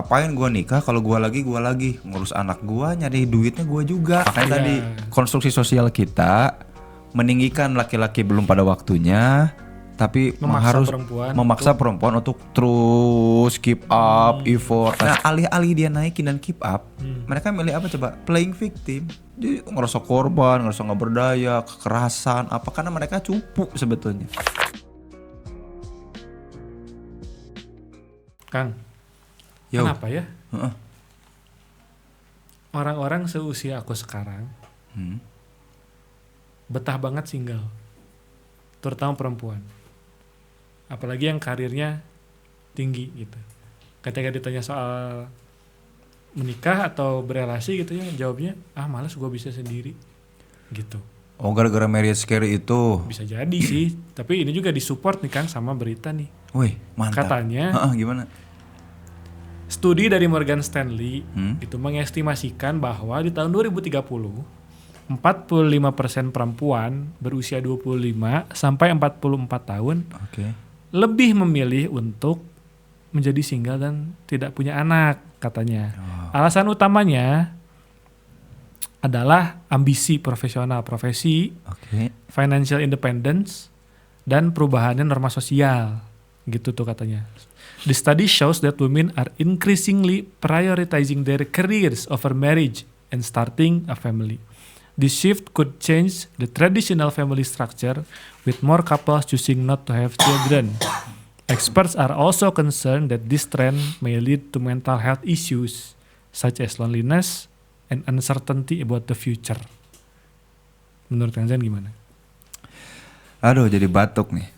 Ngapain gua nikah kalau gua lagi ngurus anak gua, nyari duitnya gua juga. Makanya Iya. tadi konstruksi sosial kita meninggikan laki-laki belum pada waktunya, tapi memaksa perempuan untuk terus keep up effort. Nah, alih-alih dia naikin dan keep up, mereka milih apa coba? Playing victim. Jadi ngerasa korban, ngerasa nggak berdaya, kekerasan, apa karena mereka cupu sebetulnya. Kang, Yo. kenapa ya Heeh. orang-orang seusia aku sekarang betah banget single, terutama perempuan, apalagi yang karirnya tinggi gitu. Ketika ditanya soal menikah atau berelasi gitu ya, jawabnya malas, gue bisa sendiri gitu. Oh, gara-gara marriage scare itu. Bisa jadi sih, tapi ini juga disupport nih Kang sama berita nih. Wih, mantap. Katanya Gimana? studi dari Morgan Stanley itu mengestimasikan bahwa di tahun 2030 45% perempuan berusia 25 sampai 44 tahun lebih memilih untuk menjadi single dan tidak punya anak katanya. Alasan utamanya adalah ambisi profesional, profesi, financial independence, dan perubahannya norma sosial. Gitu tuh katanya. The study shows that women are increasingly prioritizing their careers over marriage and starting a family. This shift could change the traditional family structure, with more couples choosing not to have children. Experts are also concerned that this trend may lead to mental health issues, such as loneliness and uncertainty about the future. Menurut Kang Zan gimana? Aduh, jadi batuk nih.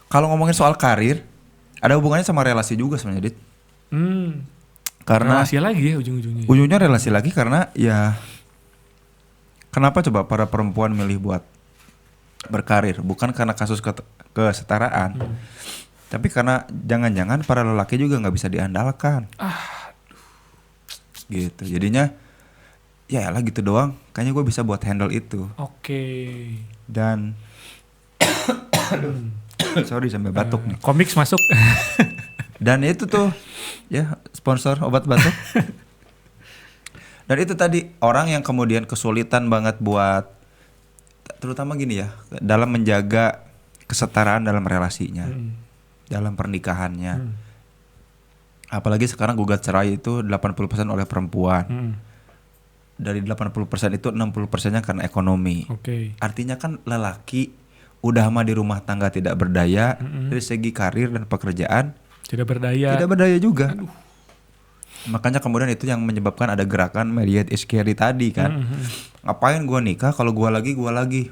Kalau ngomongin soal karir, ada hubungannya sama relasi juga sebenarnya, Dit. Karena relasi lagi ya ujung-ujungnya. Ujungnya relasi lagi karena ya kenapa coba para perempuan milih buat berkarir? Bukan karena kasus kesetaraan. Tapi karena jangan-jangan para lelaki juga nggak bisa diandalkan. Gitu. Jadinya ya lah gitu doang. Kayaknya gue bisa buat handle itu. Dan sorry sampai batuk nih. Komiks masuk. Dan itu tuh ya sponsor obat batuk. Dan itu tadi orang yang kemudian kesulitan banget buat terutama gini ya, dalam menjaga kesetaraan dalam relasinya. Dalam pernikahannya. Apalagi sekarang gugat cerai itu 80% oleh perempuan. Dari 80% itu 60%-nya karena ekonomi. Artinya kan lelaki udah mah di rumah tangga tidak berdaya, dari segi karir dan pekerjaan tidak berdaya juga. Makanya kemudian itu yang menyebabkan ada gerakan marriage is scary tadi kan. Ngapain gua nikah kalau gua lagi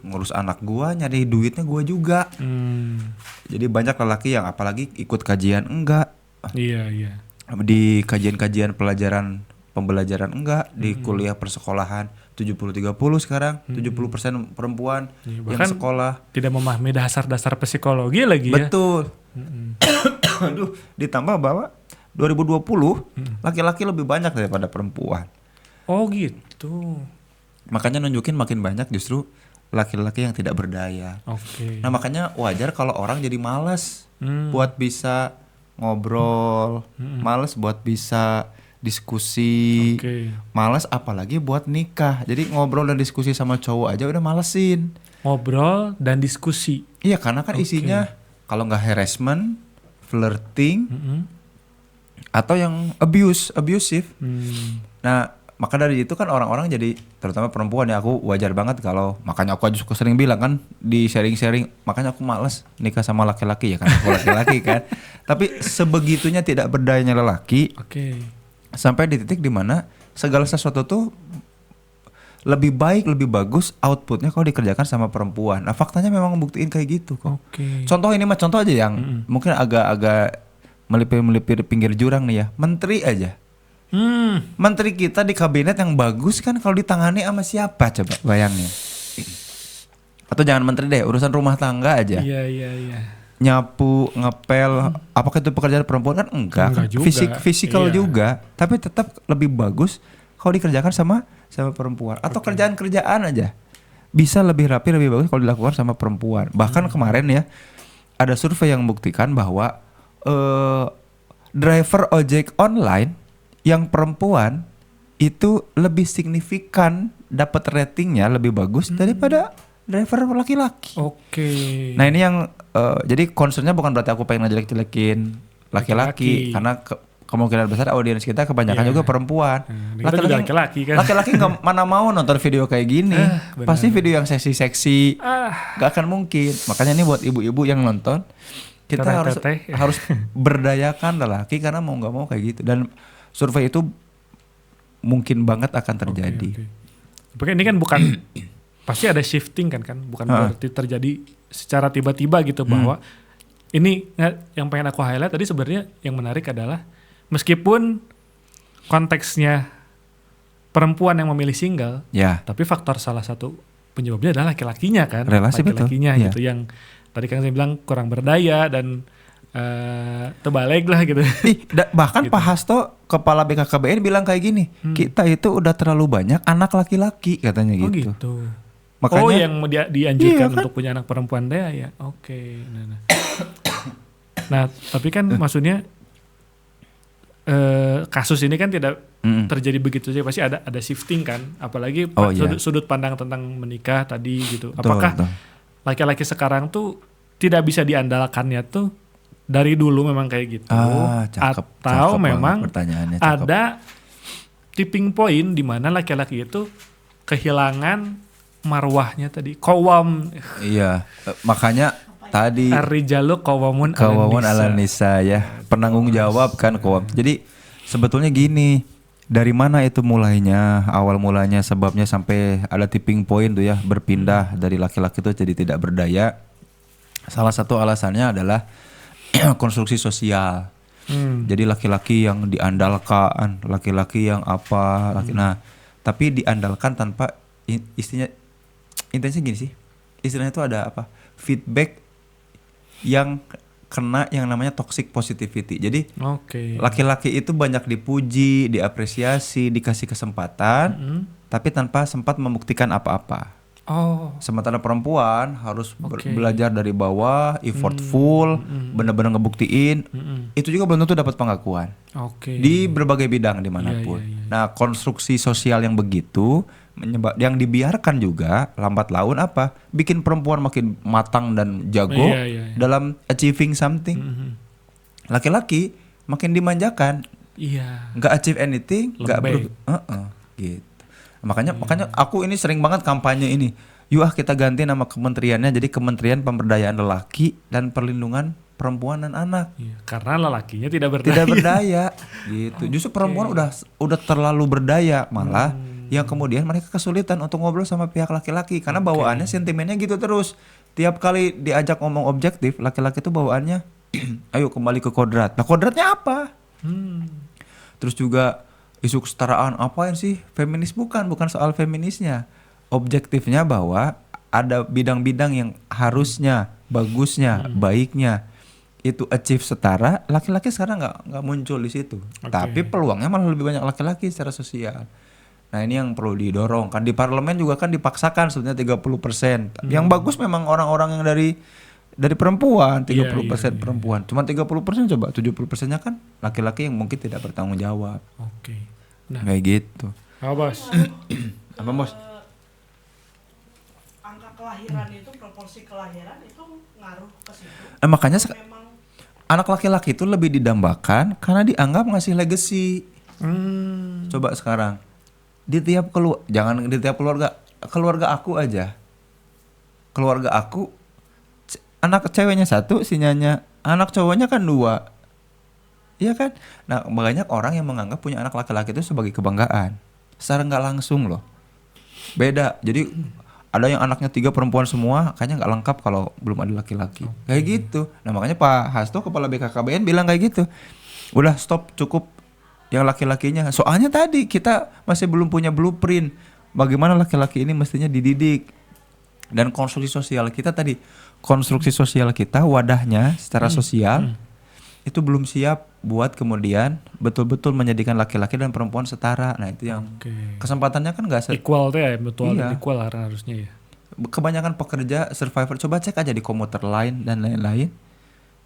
ngurus anak gua, nyari duitnya gua juga. Jadi banyak lelaki yang apalagi ikut kajian enggak. Iya. Di kajian-kajian pembelajaran enggak, di kuliah persekolahan 70-30 sekarang, 70% perempuan yang sekolah. Tidak memahami dasar-dasar psikologi lagi ya. Betul. Aduh, ditambah bahwa 2020 laki-laki lebih banyak daripada perempuan. Oh gitu. Makanya nunjukin makin banyak justru laki-laki yang tidak berdaya. Nah makanya wajar kalau orang jadi malas buat bisa ngobrol, malas buat bisa diskusi, malas apalagi buat nikah. Jadi ngobrol dan diskusi sama cowok aja udah malesin. Ngobrol dan diskusi. Iya karena kan isinya kalau nggak harassment, flirting, atau yang abusive. Nah maka dari itu kan orang-orang jadi terutama perempuan ya, aku wajar banget kalau makanya aku aja suka sering bilang kan di sharing-sharing, makanya aku malas nikah sama laki-laki ya kan aku laki-laki kan. Tapi sebegitunya tidak berdayanya lelaki. Sampai di titik dimana segala sesuatu tuh lebih baik, lebih bagus outputnya kalau dikerjakan sama perempuan. Nah faktanya memang membuktiin kayak gitu kok. Contoh aja yang mungkin agak melipir pinggir jurang nih ya. Menteri aja. Menteri kita di kabinet yang bagus kan kalau ditangani sama siapa coba bayangin. Atau jangan menteri deh, urusan rumah tangga aja. Iya. Nyapu, ngepel, apakah itu pekerjaan perempuan kan enggak juga. Fisikal juga, tapi tetap lebih bagus kalau dikerjakan sama perempuan. Atau kerjaan-kerjaan aja bisa lebih rapi, lebih bagus kalau dilakukan sama perempuan. Bahkan kemarin ya ada survei yang membuktikan bahwa driver ojek online yang perempuan itu lebih signifikan dapat ratingnya lebih bagus daripada driver laki-laki. Oke. Nah ini yang jadi concernnya bukan berarti aku pengen ngejelek-jelekin laki-laki karena kemungkinan besar audiens kita kebanyakan juga perempuan. Laki-laki kan. Laki-laki nggak mana mau nonton video kayak gini. Pasti video yang seksi-seksi. Gak akan mungkin. Makanya ini buat ibu-ibu yang nonton, kita harus berdayakan lelaki karena mau nggak mau kayak gitu. Dan survei itu mungkin banget akan terjadi. Oke. Ini kan bukan pasti ada shifting kan, bukan berarti terjadi secara tiba-tiba gitu bahwa ini yang pengen aku highlight tadi sebenarnya yang menarik adalah meskipun konteksnya perempuan yang memilih single, tapi faktor salah satu penyebabnya adalah laki-lakinya kan, relasi laki-lakinya gitu yang tadi kan saya bilang kurang berdaya dan terbalik lah gitu. Bahkan gitu. Pak Hasto kepala BKKBN bilang kayak gini, kita itu udah terlalu banyak anak laki-laki katanya gitu. Gitu. Makanya, yang dianjurkan untuk punya anak perempuan daya ya. Oke. Nah, tapi kan maksudnya kasus ini kan tidak terjadi begitu saja, pasti ada shifting kan, apalagi sudut pandang tentang menikah tadi gitu. Apakah laki-laki sekarang tuh tidak bisa diandalkannya tuh dari dulu memang kayak gitu, atau memang ada tipping point di mana laki-laki itu kehilangan marwahnya tadi, qawwam. Iya, makanya tadi ar-rijalu qawwamun ala nisa ya, penanggung jawab kan qawwam. Jadi sebetulnya gini, dari mana itu mulainya, awal mulanya sebabnya sampai ada tipping point tuh ya, berpindah dari laki-laki itu jadi tidak berdaya. Salah satu alasannya adalah konstruksi sosial. Jadi laki-laki yang diandalkan, laki-laki yang apa, nah tapi diandalkan tanpa intinya gini sih, istilahnya itu ada apa, feedback yang kena yang namanya toxic positivity. Jadi laki-laki itu banyak dipuji, diapresiasi, dikasih kesempatan, tapi tanpa sempat membuktikan apa-apa. Sementara perempuan harus belajar dari bawah, effortful, benar-benar ngebuktiin. Itu juga belum tentu dapat pengakuan di berbagai bidang dimanapun. Nah, konstruksi sosial yang begitu yang dibiarkan juga lambat laun bikin perempuan makin matang dan jago dalam achieving something. Laki-laki makin dimanjakan, nggak achieve anything, nggak gitu. Makanya aku ini sering banget kampanye ini. Yuk kita ganti nama kementeriannya jadi Kementerian Pemberdayaan Lelaki dan Perlindungan Perempuan dan Anak. Karena lelakinya tidak berdaya. Tidak berdaya gitu. Justru perempuan udah terlalu berdaya malah yang kemudian mereka kesulitan untuk ngobrol sama pihak laki-laki karena bawaannya sentimennya gitu terus. Tiap kali diajak ngomong objektif, laki-laki itu bawaannya ayo kembali ke kodrat. Nah, kodratnya apa? Terus juga isu kesetaraan apain sih? Feminis bukan soal feminisnya. Objektifnya bahwa ada bidang-bidang yang harusnya, bagusnya, baiknya itu achieve setara, laki-laki sekarang nggak muncul di situ. Tapi peluangnya malah lebih banyak laki-laki secara sosial. Nah, ini yang perlu didorong kan, di parlemen juga kan dipaksakan sebenarnya 30%. Yang bagus memang orang-orang yang dari perempuan, 30% perempuan. Cuma 30% coba 70%-nya kan laki-laki yang mungkin tidak bertanggung jawab. Nah, kayak gitu. Apa bos? Apa bos? Angka kelahiran itu, proporsi kelahiran itu ngaruh ke situ. Makanya anak laki-laki itu lebih didambakan karena dianggap ngasih legacy. Coba sekarang di tiap jangan di tiap keluarga aku aja. Keluarga aku anak ceweknya 1, sinyanya anak cowoknya kan 2. Iya kan? Nah, banyak orang yang menganggap punya anak laki-laki itu sebagai kebanggaan. Secara nggak langsung loh. Beda. Jadi ada yang anaknya 3 perempuan semua, kayaknya nggak lengkap kalau belum ada laki-laki. Kayak gitu. Nah, makanya Pak Hasto kepala BKKBN bilang kayak gitu. Udah stop, cukup yang laki-lakinya. Soalnya tadi kita masih belum punya blueprint bagaimana laki-laki ini mestinya dididik. Dan konstruksi sosial kita tadi, wadahnya secara sosial itu belum siap buat kemudian betul-betul menjadikan laki-laki dan perempuan setara. Nah, itu yang kesempatannya kan nggak equal tuh ya, betul equal harusnya ya. Kebanyakan pekerja survivor, coba cek aja di komuter lain dan lain-lain,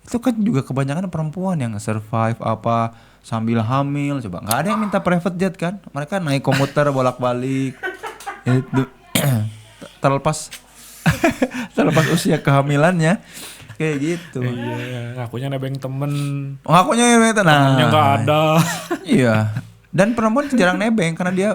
Itu kan juga kebanyakan perempuan yang survive apa sambil hamil, coba nggak ada yang minta private jet kan, mereka naik komuter bolak-balik itu terlepas terlepas usia kehamilannya kayak gitu. Iya, ngakunya nebeng temen. Ngakunya itu Temennya nggak ada. Iya. Dan perempuan jarang nebeng karena dia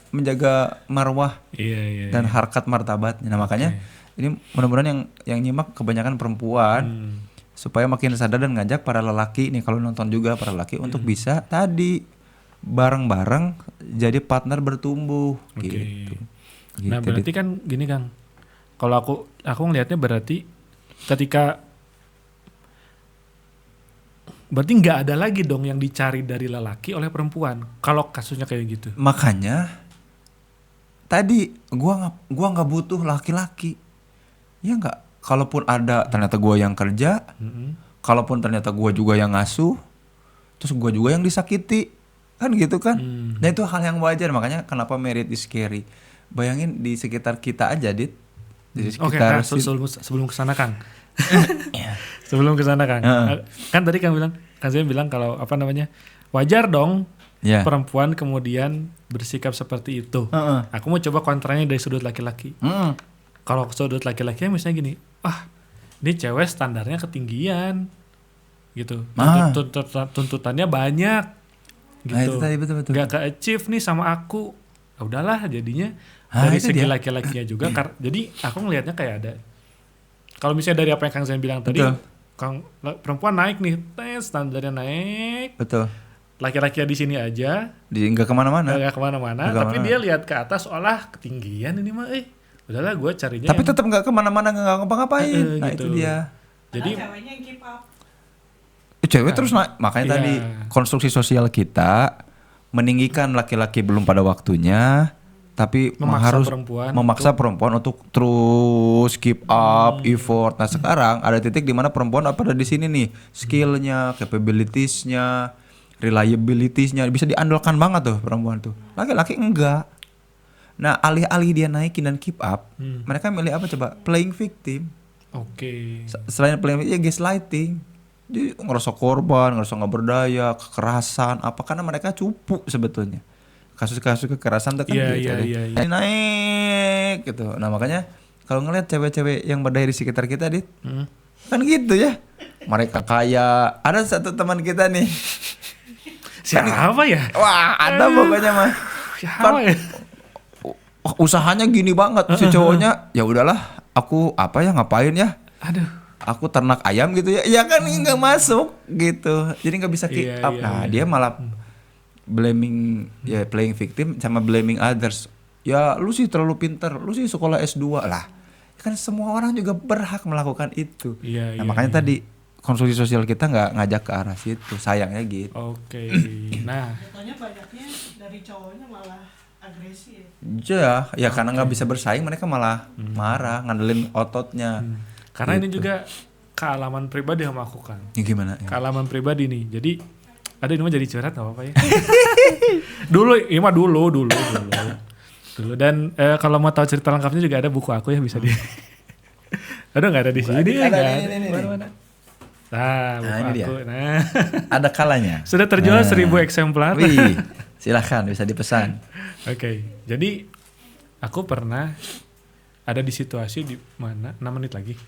menjaga marwah Iya. dan harkat martabatnya. Nah makanya ini mudah-mudahan yang nyimak kebanyakan perempuan supaya makin sadar dan ngajak para lelaki nih kalau nonton juga para lelaki untuk bisa tadi bareng-bareng jadi partner bertumbuh gitu. Nah berarti kan gini Kang, kalau aku ngelihatnya berarti ketika berarti nggak ada lagi dong yang dicari dari lelaki oleh perempuan kalau kasusnya kayak gitu. Makanya tadi gua nggak butuh laki-laki, ya nggak. Kalaupun ada ternyata gua yang kerja, kalaupun ternyata gua juga yang ngasuh, terus gua juga yang disakiti, kan gitu kan. Nah itu hal yang wajar, makanya kenapa married is scary. Bayangin di sekitar kita aja, Dit. Di sekitar sebelum kesana Kang. Sebelum kesana Kang. Kan tadi Kang Zain bilang kalau apa namanya wajar dong perempuan kemudian bersikap seperti itu. Aku mau coba kontranya dari sudut laki-laki. Kalau sudut laki-laki misalnya gini, ini cewek standarnya ketinggian, gitu. Tuntutannya banyak, gitu. Nah, itu tadi betul-betul. Gak ke-achieve nih sama aku, udahlah jadinya dari segi laki-lakinya juga. Jadi aku ngelihatnya kayak ada. Kalau misalnya dari apa yang Kang Zain bilang tadi, perempuan naik nih, standarnya naik. Betul. Laki-laki di sini aja, nggak kemana-mana. Tapi dia lihat ke atas, olah ketinggian ini mah, udahlah gue carinya. Tapi tetap nggak kemana-mana, nggak ngapa-ngapain. Nah gitu. Itu dia. Jadi ceweknya yang keep up. Cewek terus makanya tadi konstruksi sosial kita meninggikan laki-laki belum pada waktunya, tapi memaksa perempuan untuk terus keep up, effort. Nah sekarang ada titik di mana perempuan pada di sini nih, skillnya, capabilitiesnya, reliabilitiesnya bisa diandalkan banget tuh perempuan tuh. Laki-laki enggak. Nah alih-alih dia naikin dan keep up, mereka milih apa coba? Playing victim. Oke. Selain playing victim, ya gaslighting. Dia ngerasa korban, ngerasa nggak berdaya, kekerasan apa, karena mereka cupu sebetulnya. Kasus-kasus kekerasan tuh kan Iya. Naik gitu. Nah makanya kalau ngeliat cewek-cewek yang berdaya di sekitar kita, Dit, kan gitu ya. Mereka kaya. Ada satu teman kita nih. Siapa ya? Wah ada pokoknya mah. Siapa ya? Usahanya gini banget si cowoknya. Ya udahlah, aku apa ya ngapain ya? Aduh. Aku ternak ayam gitu ya. Ya kan nggak masuk gitu. Jadi nggak bisa keep up. Nah dia malah blaming, ya playing victim sama blaming others. Ya lu sih terlalu pinter, lu sih sekolah S2 lah. Kan semua orang juga berhak melakukan itu. Nah makanya tadi konstruksi sosial kita nggak ngajak ke arah situ, sayangnya gitu. Oke. Nah. Contohnya banyaknya dari cowoknya malah agresif. Ya karena nggak bisa bersaing, mereka malah marah, ngandelin ototnya. Karena gitu. ini juga kealaman pribadi yang aku Kang. Ya gimana? Ya. Kealaman pribadi nih. Jadi ada ini mah jadi curhat nggak apa-apa ya. dulu. Dan kalau mau tahu cerita lengkapnya juga ada buku aku ya, bisa di. Aduh nggak ada di sini ya. Mana? Nah, buku aku. Dia. Nah, ada kalanya. Sudah terjual 1000 eksemplar. Wih, silahkan bisa dipesan. Oke, jadi aku pernah ada di situasi di mana 6 menit lagi.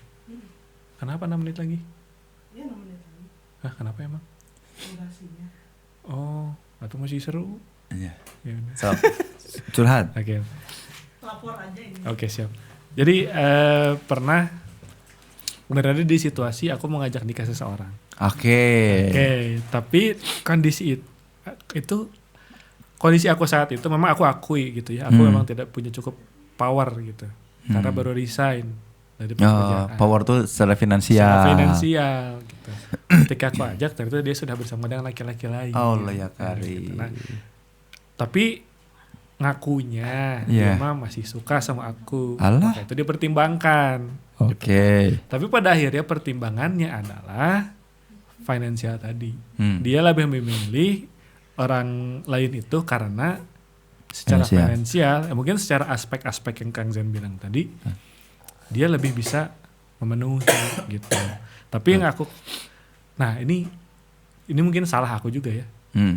Kenapa 6 menit lagi? Iya 6 menit lagi. Hah, kenapa emang? Durasinya. Oh, atau masih seru? Iya. Ya, so, curhat. Oke. Lapor aja ini. Oke, siap. Jadi pernah berada di situasi aku mau ngajak nikah seseorang. Oke, tapi kondisi itu kondisi aku saat itu memang aku akui gitu ya. Aku memang tidak punya cukup power gitu. Karena baru resign dari pekerjaan. Power tuh secara finansial. Secara finansial gitu. Ketika aku ajak ternyata dia sudah bersama dengan laki-laki lain. Allah ya kari. Gitu. Nah, tapi ngakunya dia mah masih suka sama aku. Maka itu dipertimbangkan. Oke. Gitu. Tapi pada akhirnya pertimbangannya adalah finansial tadi. Dia lebih memilih orang lain itu karena secara finansial, mungkin secara aspek-aspek yang Kang Zain bilang tadi, dia lebih bisa memenuhi gitu. Tapi yang aku, nah ini mungkin salah aku juga ya.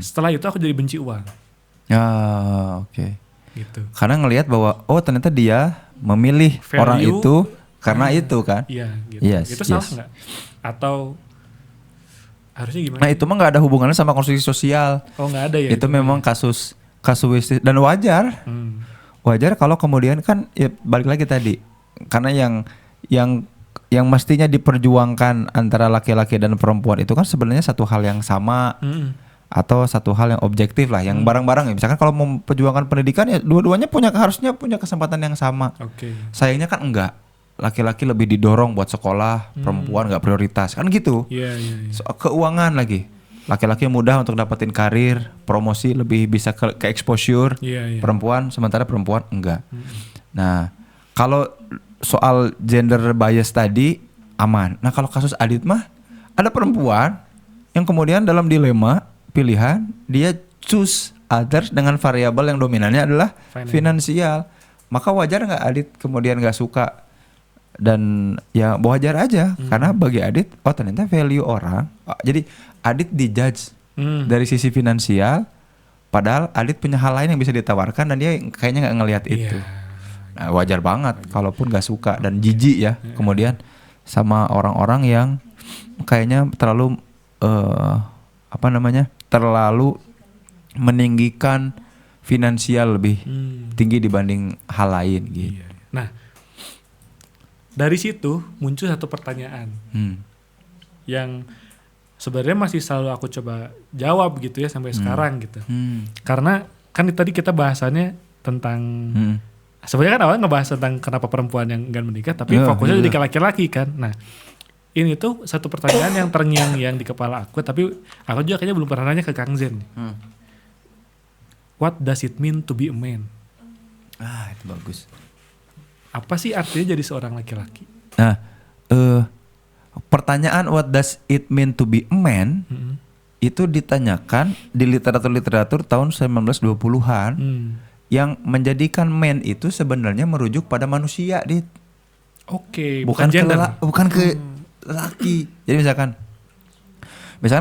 Setelah itu aku jadi benci uang. Oke. Gitu. Karena ngelihat bahwa ternyata dia memilih Value, orang itu karena itu kan. Iya gitu. Yes, Itu salah nggak? Atau harusnya gimana? Nah itu mah nggak ada hubungannya sama konstruksi sosial. Oh nggak ada ya? Itu memang kasuistis dan wajar. Wajar kalau kemudian kan ya balik lagi tadi, karena yang mestinya diperjuangkan antara laki-laki dan perempuan itu kan sebenarnya satu hal yang sama. Atau satu hal yang objektif lah, yang bareng-bareng ya. Misalkan kalau memperjuangkan pendidikan ya dua-duanya harusnya punya kesempatan yang sama. Sayangnya kan enggak. Laki-laki lebih didorong buat sekolah, perempuan nggak prioritas kan gitu. Keuangan lagi. Laki-laki mudah untuk dapetin karir, promosi lebih bisa ke exposure. Perempuan, sementara perempuan enggak. Nah, kalau soal gender bias tadi aman. Nah, kalau kasus Adit mah ada perempuan yang kemudian dalam dilema pilihan dia choose others dengan variabel yang dominannya adalah finansial. Maka wajar nggak Adit kemudian nggak suka? Dan ya wajar aja karena bagi Adit ternyata value orang. Jadi Adit dijudge dari sisi finansial, padahal Adit punya hal lain yang bisa ditawarkan dan dia kayaknya nggak ngelihat itu. Nah, wajar banget kalaupun nggak suka dan jijik ya kemudian sama orang-orang yang kayaknya terlalu terlalu meninggikan finansial lebih tinggi dibanding hal lain gitu. Nah, dari situ muncul satu pertanyaan yang sebenarnya masih selalu aku coba jawab gitu ya sampai sekarang gitu. Karena kan tadi kita bahasannya tentang sebenarnya kan awalnya ngebahas tentang kenapa perempuan yang enggan menikah, tapi fokusnya jadi ke laki-laki kan. Nah, ini tuh satu pertanyaan yang terngiang-ngiang di kepala aku, tapi aku juga kayaknya belum pernah nanya ke Kang Zen. What does it mean to be a man? Itu bagus. Apa sih artinya jadi seorang laki-laki? Nah, pertanyaan what does it mean to be a man itu ditanyakan di literatur tahun 1920-an yang menjadikan man itu sebenarnya merujuk pada manusia, Dit. Oke, bukan gender. Bukan ke laki. Jadi misalkan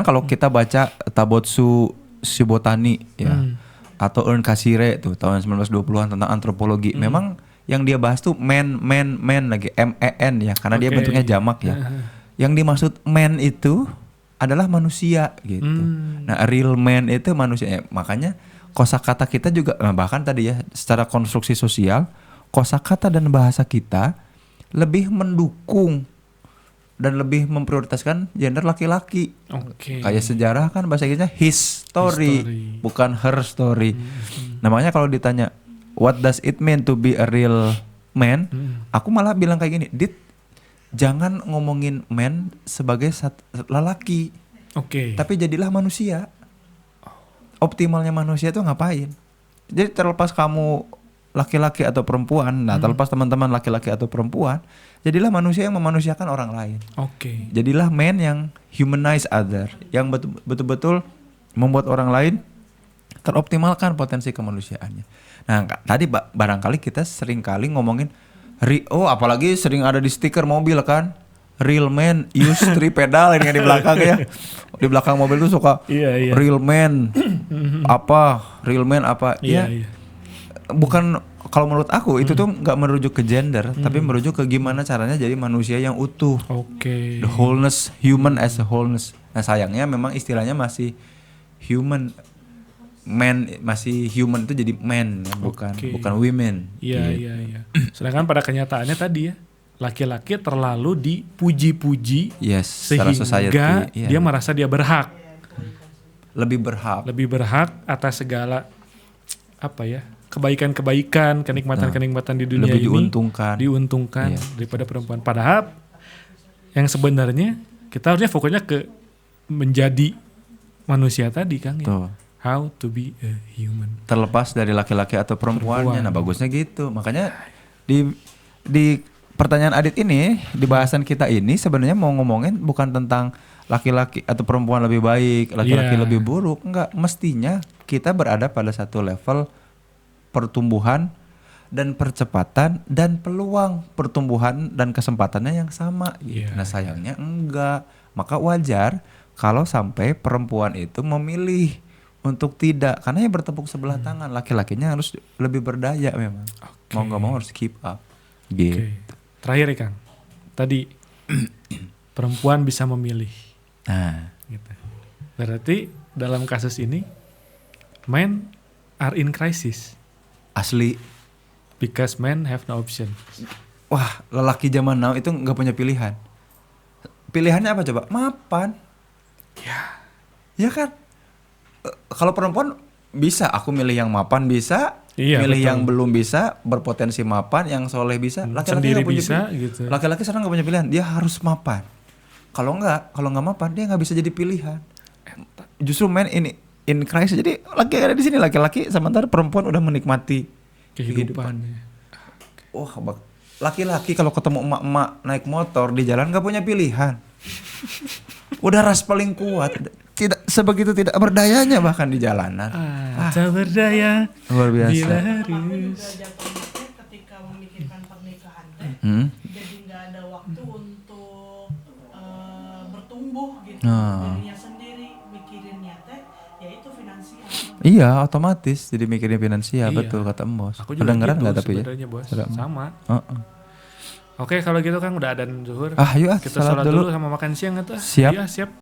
kalau kita baca Tabotsu Shibotani ya atau Ern Kashire tuh tahun 1920-an tentang antropologi, memang yang dia bahas tuh man lagi MEN ya karena dia bentuknya jamak ya. Yang dimaksud man itu adalah manusia gitu. Nah, real man itu manusia. Makanya kosakata kita juga bahkan tadi ya secara konstruksi sosial, kosakata dan bahasa kita lebih mendukung dan lebih memprioritaskan gender laki-laki. Kayak sejarah kan bahasa Inggrisnya his story. Bukan her story. Namanya kalau ditanya what does it mean to be a real man, aku malah bilang kayak gini, Dit, jangan ngomongin man sebagai lelaki. Tapi jadilah manusia. Optimalnya manusia itu ngapain? Jadi terlepas kamu laki-laki atau perempuan, terlepas teman-teman laki-laki atau perempuan, jadilah manusia yang memanusiakan orang lain. Jadilah man yang humanize other, yang betul-betul membuat orang lain teroptimalkan potensi kemanusiaannya. Nah, tadi barangkali kita sering kali ngomongin apalagi sering ada di stiker mobil kan, real man use 3 pedal ini di belakang ya. Di belakang mobil tuh suka real man real man apa. Bukan, kalau menurut aku itu tuh nggak merujuk ke gender, tapi merujuk ke gimana caranya jadi manusia yang utuh. The wholeness, human as a wholeness. Nah, sayangnya memang istilahnya masih human, man masih human itu jadi man, bukan women. Iya. Sedangkan pada kenyataannya tadi ya, laki-laki terlalu dipuji-puji, sehingga dia merasa dia berhak, lebih berhak atas segala kebaikan-kebaikan, kenikmatan-kenikmatan di dunia lebih ini diuntungkan daripada perempuan. Padahal yang sebenarnya kita harusnya fokusnya ke menjadi manusia tadi, Kang ya. How to be a human. Terlepas dari laki-laki atau perempuannya. Nah, bagusnya gitu. Makanya di pertanyaan Adit ini, di bahasan kita ini sebenarnya mau ngomongin bukan tentang laki-laki atau perempuan lebih baik, laki-laki lebih buruk. Enggak, mestinya kita berada pada satu level pertumbuhan dan percepatan dan peluang pertumbuhan dan kesempatannya yang sama gitu. Iya, Nah sayangnya enggak. Maka wajar kalau sampai perempuan itu memilih untuk tidak, karena yang bertepuk sebelah tangan, laki-lakinya harus lebih berdaya memang. Mau nggak mau harus keep up. Gitu. Oke. Terakhir ya Kang, tadi perempuan bisa memilih. Nah, Gitu. Berarti dalam kasus ini men are in crisis asli. because men have no option. Wah, lelaki zaman now itu nggak punya pilihan. Pilihannya apa coba? Mapan. Ya kan. Kalau perempuan bisa, aku milih yang mapan bisa, Iya, milih betul. yang belum bisa, berpotensi mapan, yang soleh bisa. Laki-laki Sendiri nggak punya bisa pilihan. gitu. Laki-laki sekarang nggak punya pilihan, dia harus mapan. Kalau nggak mapan, dia nggak bisa jadi pilihan. Justru men ini in crisis. Jadi laki ada di sini, laki-laki, sementara perempuan udah menikmati Kehidupan. Wah, laki-laki kalau ketemu emak-emak naik motor di jalan nggak punya pilihan. Udah ras paling kuat, tidak sebegitu tidak berdayanya bahkan di jalanan. Tak berdaya Luar biasa. bila Tapi harus. juga jatuhnya ketika memikirkan pernikahan teh, jadi nggak ada waktu untuk bertumbuh gitu. Dirinya sendiri mikirinnya teh, yaitu finansial. Iya, otomatis jadi mikirin finansial, Iya. betul kata Bos. Aku juga Kedengeran gitu nggak tapi ya? sebenarnya Bos. Tidak. Sama. Heeh. Oke kalau gitu Kang udah adzan zuhur. Yuk Kita sholat dulu sama makan siang atau? Siap. Iya siap.